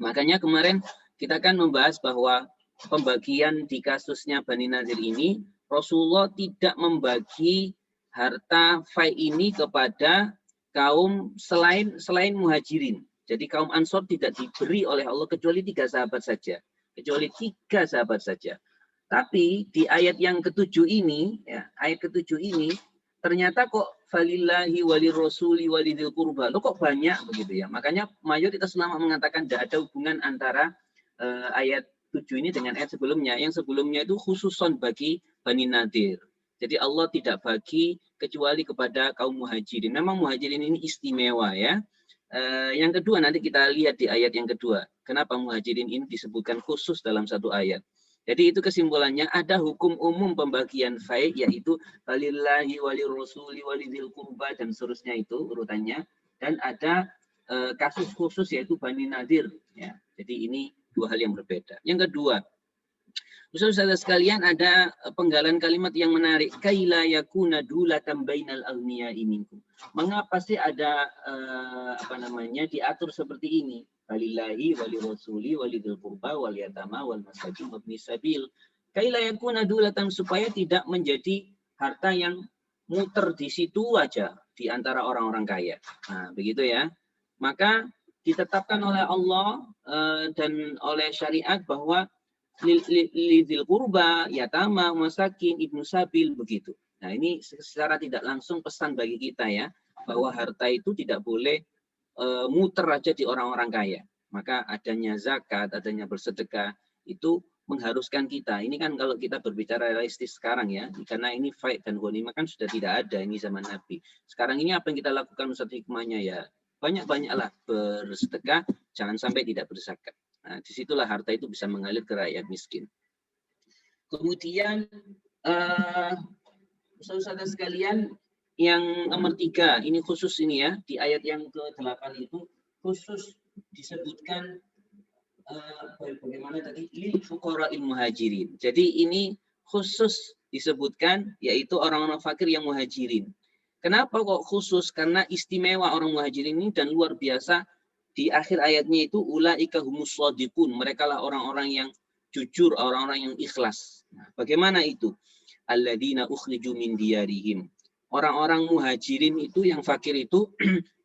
Speaker 1: Makanya kemarin kita kan membahas bahwa pembagian di kasusnya Bani Nadir ini, Rasulullah tidak membagi harta fai ini kepada kaum selain muhajirin. Jadi kaum Ansor tidak diberi oleh Allah kecuali 3 sahabat saja. Kecuali 3 sahabat saja. Tapi di ayat yang ke-7 ini, ya, ayat ke-7 ini ternyata kok falillahi walirrasuli walidil qurba. Loh kok banyak begitu ya. Makanya mayoritas ulama mengatakan tidak ada hubungan antara ayat 7 ini dengan ayat sebelumnya. Yang sebelumnya itu khususon bagi Bani Nadir. Jadi Allah tidak bagi kecuali kepada kaum muhajirin. Memang muhajirin ini istimewa ya. Yang kedua nanti kita lihat di ayat yang kedua. Kenapa muhajirin ini disebutkan khusus dalam satu ayat. Jadi itu kesimpulannya ada hukum umum pembagian fai yaitu walillahi walirrasuli walidil qurba dan seterusnya itu urutannya. Dan ada kasus khusus yaitu Bani Nadir. Ya. Jadi ini 2 hal yang berbeda. Yang kedua, Ustaz-ustaz sekalian ada penggalan kalimat yang menarik. Kaila yakuna dulatan bainal aghniya'i minkum. Mengapa sih ada diatur seperti ini? Walillahi walirrasuli walidil qurba wal yatama wal masakin wabni sabil. Kaila yakuna dulatan supaya tidak menjadi harta yang muter di situ aja di antara orang-orang kaya. Nah, begitu ya. Maka ditetapkan oleh Allah dan oleh syariat bahwa lidil qurba, yatama, masakin, ibnu sabil, begitu. Nah ini secara tidak langsung pesan bagi kita ya, bahwa harta itu tidak boleh muter aja di orang-orang kaya. Maka adanya zakat, adanya bersedekah, itu mengharuskan kita. Ini kan kalau kita berbicara realistis sekarang ya, karena ini fight dan ghanimah kan sudah tidak ada ini zaman Nabi. Sekarang ini apa yang kita lakukan Ustaz hikmahnya ya, banyak-banyaklah bersedekah, jangan sampai tidak berzakat. Nah, disitulah harta itu bisa mengalir ke rakyat miskin. Kemudian, saudara sekalian, yang nomor 3, ini khusus ini ya, di ayat yang ke-8 itu khusus disebutkan bagaimana tadi lil fuqara'il muhajirin. Jadi ini khusus disebutkan yaitu orang-orang fakir yang muhajirin. Kenapa kok khusus? Karena istimewa orang muhajirin ini dan luar biasa. Di akhir ayatnya itu ulaika humus shadiqun, mereka lah orang-orang yang jujur, orang-orang yang ikhlas. Nah, bagaimana itu? Alladzina ukhriju min diyarihim. Orang-orang muhajirin itu yang fakir itu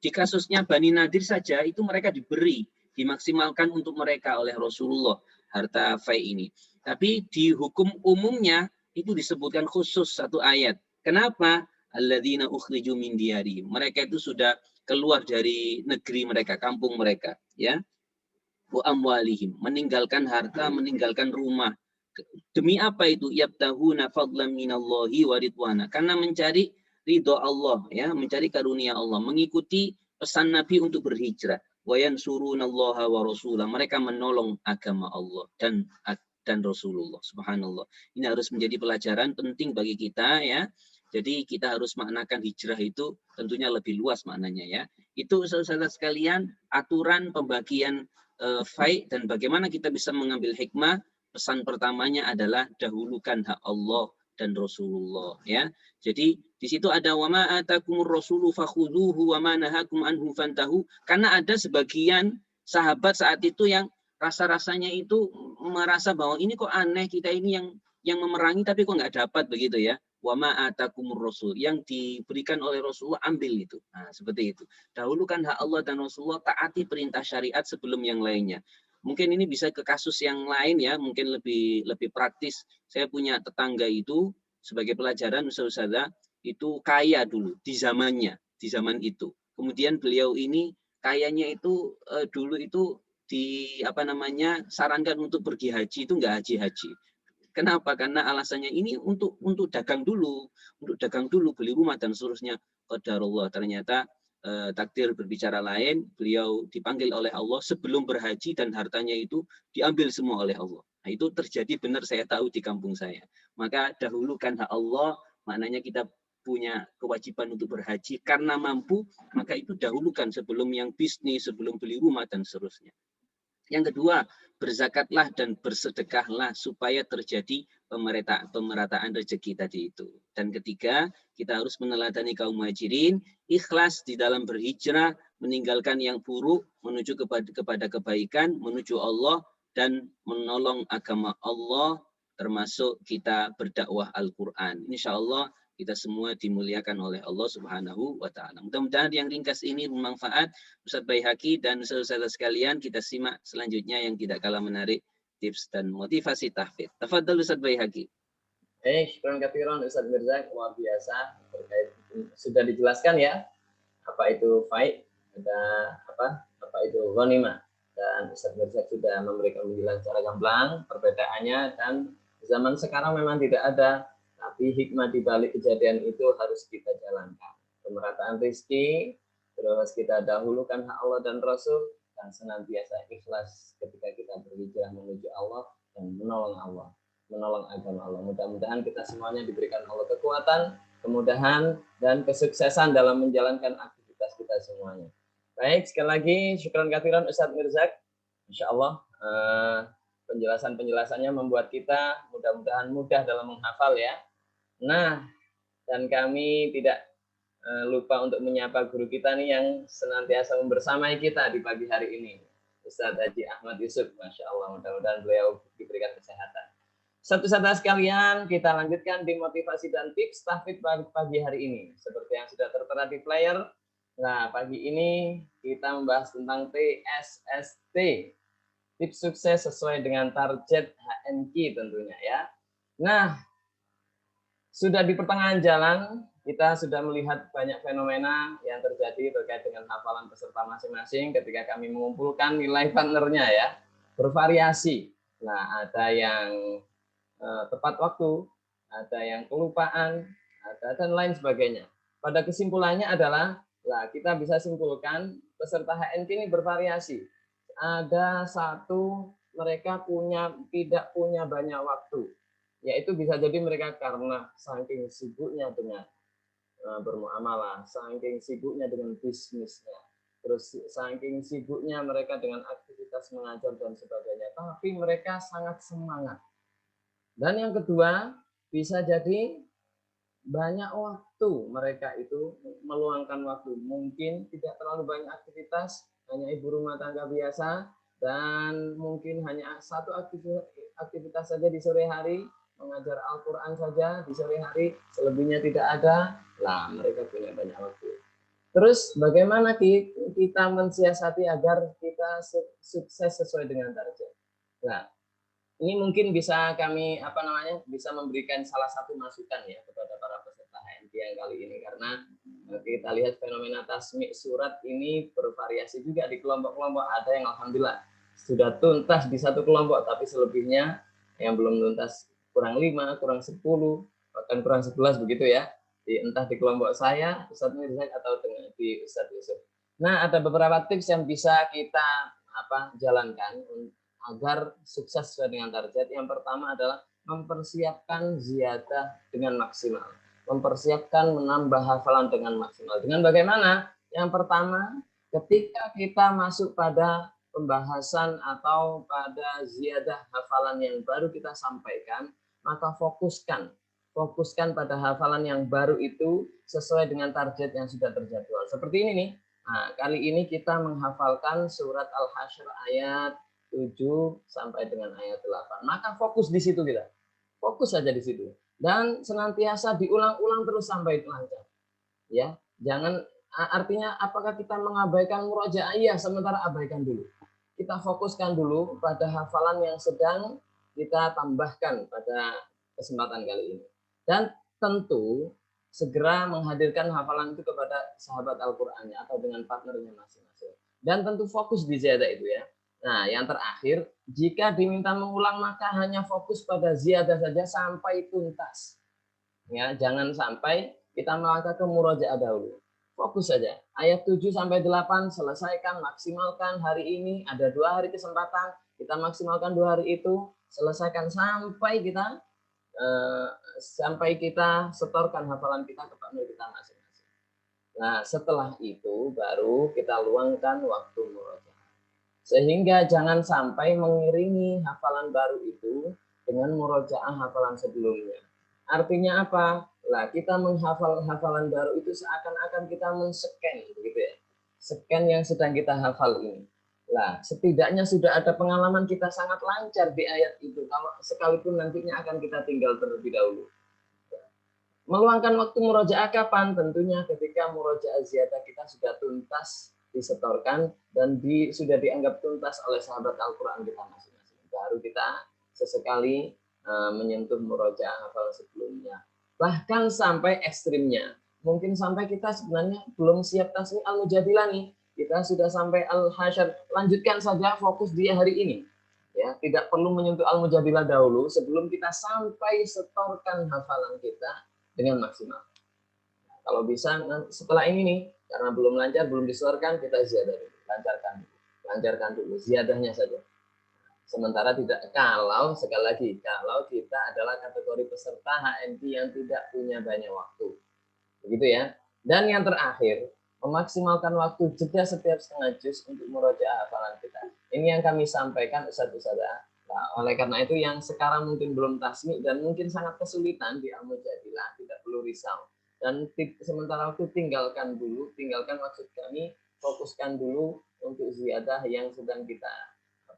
Speaker 1: di kasusnya Bani Nadir saja itu mereka diberi, dimaksimalkan untuk mereka oleh Rasulullah harta fai ini. Tapi di hukum umumnya itu disebutkan khusus satu ayat. Kenapa? Alladzina ukhriju min diyarihim. Mereka itu sudah keluar dari negeri mereka, kampung mereka, ya. Wa amwalihim, meninggalkan harta, meninggalkan rumah. Demi apa itu? Yabtahuna fadlan minallahi wa ridwana. Karena mencari ridho Allah, ya, mencari karunia Allah, mengikuti pesan Nabi untuk berhijrah. Wa yansurunallaha wa rasulah. Mereka menolong agama Allah dan Rasulullah. Subhanallah. Ini harus menjadi pelajaran penting bagi kita, ya. Jadi kita harus maknakan hijrah itu tentunya lebih luas maknanya ya. Itu saudara sekalian aturan pembagian fai dan bagaimana kita bisa mengambil hikmah. Pesan pertamanya adalah dahulukan hak Allah dan Rasulullah ya. Jadi di situ ada wa ma atakumur rasulu fakhudhuhu wa ma nahakum anhu fantahu, karena ada sebagian sahabat saat itu yang rasa-rasanya itu merasa bahwa ini kok aneh, kita ini yang memerangi tapi kok nggak dapat begitu ya. Wa ma atakumur rasul, yang diberikan oleh Rasulullah ambil itu. Nah, seperti itu. Dahulukan hak Allah dan Rasulullah, taati perintah syariat sebelum yang lainnya. Mungkin ini bisa ke kasus yang lain ya, mungkin lebih praktis. Saya punya tetangga itu sebagai pelajaran Ustazah itu kaya dulu di zamannya, di zaman itu. Kemudian beliau ini kayanya itu dulu itu sarankan untuk pergi haji itu enggak haji-haji. Kenapa? Karena alasannya ini untuk dagang dulu, beli rumah dan seterusnya. Qadarullah, ternyata takdir berbicara lain, beliau dipanggil oleh Allah sebelum berhaji dan hartanya itu diambil semua oleh Allah. Nah, itu terjadi benar, saya tahu di kampung saya. Maka dahulukan hak Allah, maknanya kita punya kewajiban untuk berhaji karena mampu, maka itu dahulukan sebelum yang bisnis, sebelum beli rumah dan seterusnya. Yang kedua, berzakatlah dan bersedekahlah supaya terjadi pemerataan rezeki tadi itu. Dan ketiga, kita harus meneladani kaum muhajirin, ikhlas di dalam berhijrah, meninggalkan yang buruk, menuju kepada kebaikan, menuju Allah, dan menolong agama Allah, termasuk kita berdakwah Al-Quran. Insya Allah kita semua dimuliakan oleh Allah Subhanahu wa Ta'ala. Mudah-mudahan yang ringkas ini bermanfaat. Ustadz Baihaqi dan saudara-saudara sekalian, kita simak selanjutnya yang tidak kalah menarik, tips dan motivasi tahfidz. Tafadhal Ustadz Baihaqi.
Speaker 2: Syukran katsiran Ustadz Mirza, luar biasa terkait sudah dijelaskan ya apa itu faid, ada apa itu ghanimah, dan Ustadz Mirza sudah memberikan penjelasan secara gamblang perbedaannya, dan zaman sekarang memang tidak ada, tapi hikmah di balik kejadian itu harus kita jalankan. Pemerataan rezeki, terus kita dahulukan hak Allah dan Rasul, dan senantiasa ikhlas ketika kita berhijrah menuju Allah dan menolong Allah, menolong agama Allah. Mudah-mudahan kita semuanya diberikan Allah kekuatan, kemudahan, dan kesuksesan dalam menjalankan aktivitas kita semuanya. Baik, sekali lagi syukran katsiran Ustadz Mirzak. Insya Allah penjelasannya membuat kita mudah-mudahan mudah dalam menghafal ya. Nah, dan kami tidak lupa untuk menyapa guru kita nih yang senantiasa membersamai kita di pagi hari ini, Ustadz Haji Ahmad Yusuf. Masya Allah, mudah-mudahan beliau diberikan kesehatan. Satu-satu sekalian, kita lanjutkan di motivasi dan tips tahfidz pagi hari ini. Seperti yang sudah tertera di player, nah pagi ini kita membahas tentang TSST, tips sukses sesuai dengan target HNQ tentunya ya. Nah, sudah di pertengahan jalan, kita sudah melihat banyak fenomena yang terjadi terkait dengan hafalan peserta masing-masing ketika kami mengumpulkan nilai partnernya ya, bervariasi. Nah, ada yang tepat waktu, ada yang kelupaan, ada dan lain sebagainya. Pada kesimpulannya adalah, kita bisa simpulkan peserta HNQ ini bervariasi. Ada satu, mereka tidak punya banyak waktu. Yaitu bisa jadi mereka karena saking sibuknya dengan bermuamalah, saking sibuknya dengan bisnisnya, terus saking sibuknya mereka dengan aktivitas mengajar dan sebagainya, tapi mereka sangat semangat. Dan yang kedua, bisa jadi banyak waktu mereka itu meluangkan waktu, mungkin tidak terlalu banyak aktivitas, hanya ibu rumah tangga biasa, dan mungkin hanya satu aktivitas saja di sore hari, mengajar Al-Quran saja di sore hari, selebihnya tidak ada. Lah, mereka punya banyak waktu. Terus bagaimana kita mensiasati agar kita sukses sesuai dengan target? Nah, ini mungkin bisa kami bisa memberikan salah satu masukan ya kepada para peserta HNQ yang kali ini, karena kita lihat fenomena tasmi' surat ini bervariasi juga di kelompok-kelompok. Ada yang alhamdulillah sudah tuntas di satu kelompok, tapi selebihnya yang belum tuntas kurang 5, kurang 10, bahkan kurang 11 begitu ya. Entah di kelompok saya, Ustadz Mirza, atau di Ustadz Yusuf. Nah, ada beberapa tips yang bisa kita jalankan agar sukses sesuai dengan target. Yang pertama adalah mempersiapkan ziyadah dengan maksimal. Mempersiapkan menambah hafalan dengan maksimal. Dengan bagaimana? Yang pertama, ketika kita masuk pada pembahasan atau pada ziyadah hafalan yang baru kita sampaikan, maka fokuskan pada hafalan yang baru itu sesuai dengan target yang sudah terjadwal. Seperti ini nih. Nah, kali ini kita menghafalkan surat Al-Hasyr ayat 7 sampai dengan ayat 8. Maka fokus di situ kita. Fokus saja di situ. Dan senantiasa diulang-ulang terus sampai lancar. Ya, jangan artinya apakah kita mengabaikan murojaah? Iya, sementara abaikan dulu. Kita fokuskan dulu pada hafalan yang sedang kita tambahkan pada kesempatan kali ini. Dan tentu segera menghadirkan hafalan itu kepada sahabat Al-Qur'annya atau dengan partnernya masing-masing. Dan tentu fokus di ziyadah itu ya. Nah, yang terakhir, jika diminta mengulang maka hanya fokus pada ziyadah saja sampai tuntas. Ya, jangan sampai kita melangkah ke murojaah dahulu. Fokus saja. Ayat 7 sampai 8 selesaikan, maksimalkan hari ini. Ada 2 hari kesempatan, kita maksimalkan 2 hari itu Selesaikan sampai kita setorkan hafalan kita ke partner kita masing-masing. Nah, setelah itu baru kita luangkan waktu murojaah. Sehingga jangan sampai mengiringi hafalan baru itu dengan murojaah hafalan sebelumnya. Artinya apa? Lah, kita menghafal hafalan baru itu seakan-akan kita men-scan, begitu ya. Scan yang sedang kita hafal ini. Lah, setidaknya sudah ada pengalaman kita sangat lancar di ayat itu. Kalau sekalipun nantinya akan kita tinggal terlebih dahulu. Meluangkan waktu murojaah kapan? Tentunya ketika murojaah ziyadah kita sudah tuntas disetorkan dan sudah dianggap tuntas oleh sahabat Al-Quran kita masing-masing. Baru kita sesekali menyentuh murojaah hafalan sebelumnya. Bahkan sampai ekstrimnya. Mungkin sampai kita sebenarnya belum siap tasmi al-mujadilah nih. Kita sudah sampai al-hasyr, lanjutkan saja fokus di hari ini. Ya, tidak perlu menyentuh al-mujadilah dahulu sebelum kita sampai setorkan hafalan kita dengan maksimal. Nah, kalau bisa setelah ini nih, karena belum lancar, belum disetorkan, kita ziyadah dulu, lancarkan dulu, ziyadahnya saja. Sementara sekali lagi, kalau kita adalah kategori peserta HNP yang tidak punya banyak waktu. Begitu ya. Dan yang terakhir, memaksimalkan waktu jeda setiap setengah juz untuk murojaah hafalan kita. Ini yang kami sampaikan Ustaz-Ustazah. Nah, oleh karena itu yang sekarang mungkin belum tasmi dan mungkin sangat kesulitan di al-mujadilah, tidak perlu risau. Dan sementara waktu tinggalkan maksud kami, fokuskan dulu untuk ziyadah yang sedang kita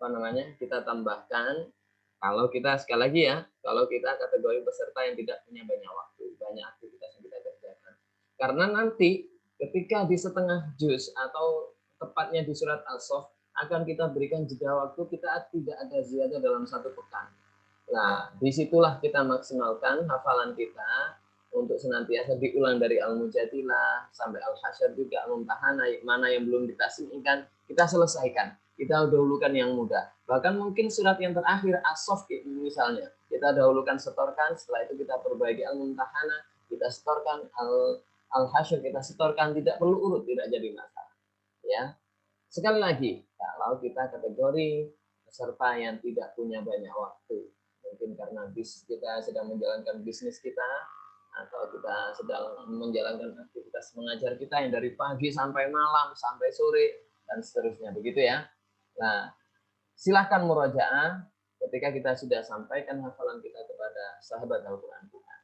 Speaker 2: tambahkan. Kalau kita sekali lagi ya, kalau kita kategori peserta yang tidak punya banyak waktu, banyak aktivitas yang kita kerjakan. Karena nanti ketika di setengah juz atau tepatnya di surat As-Saff akan kita berikan jeda waktu, kita tidak ada ziyadah dalam 1 pekan. Nah, disitulah kita maksimalkan hafalan kita untuk senantiasa diulang dari Al-Mujadilah sampai Al-Hasyr juga, Al-Mumtahanah, mana yang belum ditasmikan, kita selesaikan. Kita dahulukan yang mudah. Bahkan mungkin surat yang terakhir, As-Saff misalnya, kita dahulukan setorkan, setelah itu kita perbaiki Al-Mumtahanah, kita setorkan Al-Hasyr, kita setorkan, tidak perlu urut, tidak jadi masalah. Ya. Sekali lagi, kalau kita kategori peserta yang tidak punya banyak waktu, mungkin karena kita sedang menjalankan bisnis kita, atau kita sedang menjalankan aktivitas mengajar kita yang dari pagi sampai malam, sampai sore, dan seterusnya, begitu ya. Nah, silahkan murojaah ketika kita sudah sampaikan hafalan kita kepada sahabat Al-Quran kita.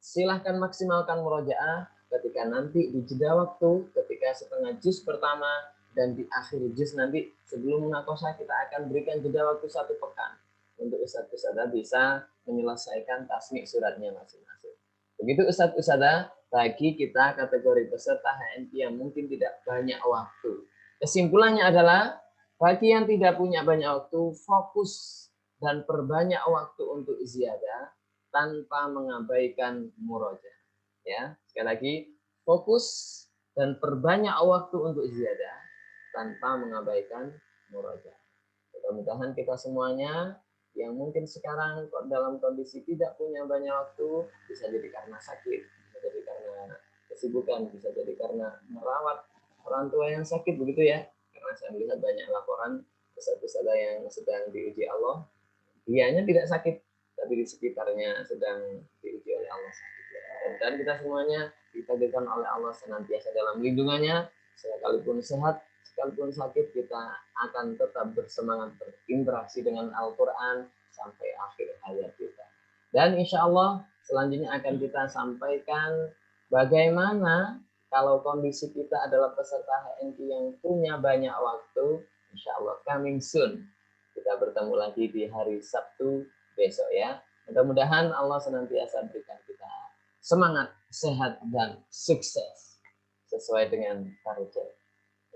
Speaker 2: Silahkan maksimalkan murojaah ketika nanti di jeda waktu, ketika setengah juz pertama dan di akhir juz nanti sebelum munaqashah kita akan berikan jeda waktu 1 pekan untuk Ustaz-Ustazah bisa menyelesaikan tasmi suratnya masing-masing. Begitu Ustaz-Ustazah bagi kita kategori peserta HNP yang mungkin tidak banyak waktu. Kesimpulannya adalah bagi yang tidak punya banyak waktu, fokus dan perbanyak waktu untuk ziyadah tanpa mengabaikan murojaah. Ya, sekali lagi, fokus dan perbanyak waktu untuk ziyadah tanpa mengabaikan murojaah. Mudah-mudahan kita semuanya yang mungkin sekarang dalam kondisi tidak punya banyak waktu, bisa jadi karena sakit, bisa jadi karena kesibukan, bisa jadi karena merawat orang tua yang sakit, begitu ya. Karena saya melihat banyak laporan peserta yang sedang diuji Allah, dianya tidak sakit, tapi di sekitarnya sedang diuji oleh Allah sakit. Dan kita semuanya ditakdirkan oleh Allah senantiasa dalam lindungannya, sekalipun sehat, sekalipun sakit, kita akan tetap bersemangat berinteraksi dengan Al-Quran sampai akhir hayat kita. Dan insya Allah selanjutnya akan kita sampaikan bagaimana kalau kondisi kita adalah peserta HNP yang punya banyak waktu, insya Allah coming soon. Kita bertemu lagi di hari Sabtu besok ya. Mudah-mudahan Allah senantiasa berikan kita semangat, sehat, dan sukses sesuai dengan target.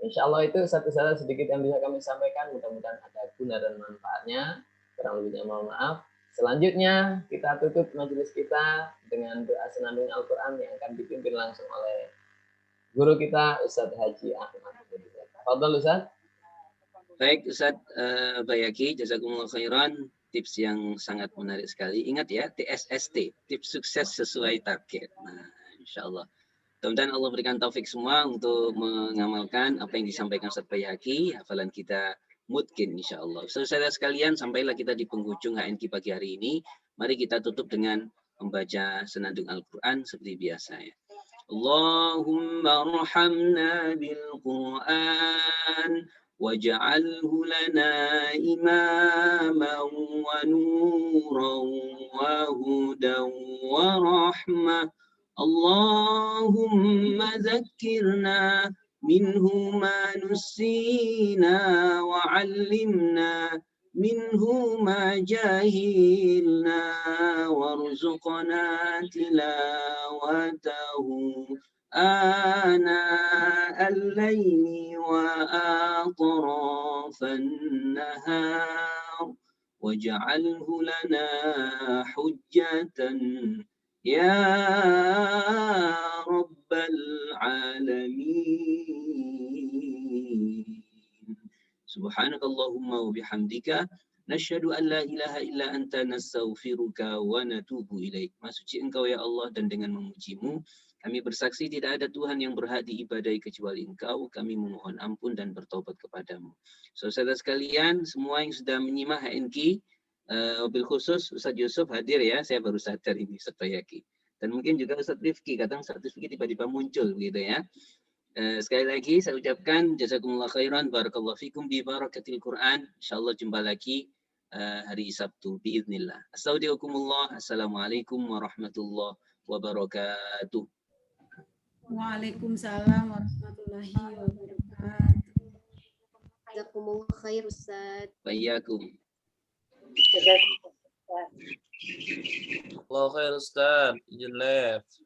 Speaker 2: Insya Allah itu satu-satu sedikit yang bisa kami sampaikan. Mudah-mudahan ada guna dan manfaatnya. Kurang lebihnya mohon maaf. Selanjutnya kita tutup majelis kita dengan doa senandung Al-Quran yang akan dipimpin langsung oleh guru kita Ustadz Haji Ahmad. Fadhal Ustadz.
Speaker 1: Baik Ustadz Bayaki, jazakumullah khairan. Tips yang sangat menarik sekali. Ingat ya, TSST, tips sukses sesuai target. Nah, insya Allah. Mudah-mudahan Allah berikan taufik semua untuk mengamalkan apa yang disampaikan Ustadz Bayaki. Hafalan kita mungkin insyaallah. Saudara sekalian, sampailah kita di penghujung HNQ pagi hari ini. Mari kita tutup dengan membaca senandung Al-Qur'an seperti biasa ya. Allahumma arhamna bil Qur'an waj'alhu lana imaman wa nuran wa hudan wa rahmah. Allahumma zakkirna minhu ma nusina wa 'allimna minhu ma jahilna warzuqna tilawatahu ana al-layli wa atrafan nahar waj'alhu lana hujjatan ya rabbal alamin. Subhanakallahumma wa bihamdika nasyhadu an la ilaha illa anta nastaghfiruka wa natubu ilaik. Maha suci Engkau ya Allah, dan dengan memujimu kami bersaksi tidak ada Tuhan yang berhak diibadahi kecuali Engkau. Kami memohon ampun dan bertaubat kepadamu. Saudara sekalian, semua yang sudah menyimak HNQ, mobil khusus Ustaz Yusuf hadir ya, saya baru sadar ini Ustaz Bayaki. Dan mungkin juga Ustaz Rifki, kadang Ustaz Rifki tiba-tiba muncul begitu ya. Sekali lagi saya ucapkan jazakumullah khairan, barakallahu fikum bi barakatil Quran. Insyaallah jumpa lagi hari Sabtu biiznillah. Assalamualaikum warahmatullahi wabarakatuh.
Speaker 9: Waalaikumsalam warahmatullahi wabarakatuh.
Speaker 6: Jazakumullah khair Ustaz.
Speaker 1: Bayyakum.
Speaker 2: Allah khair Ustaz. You left.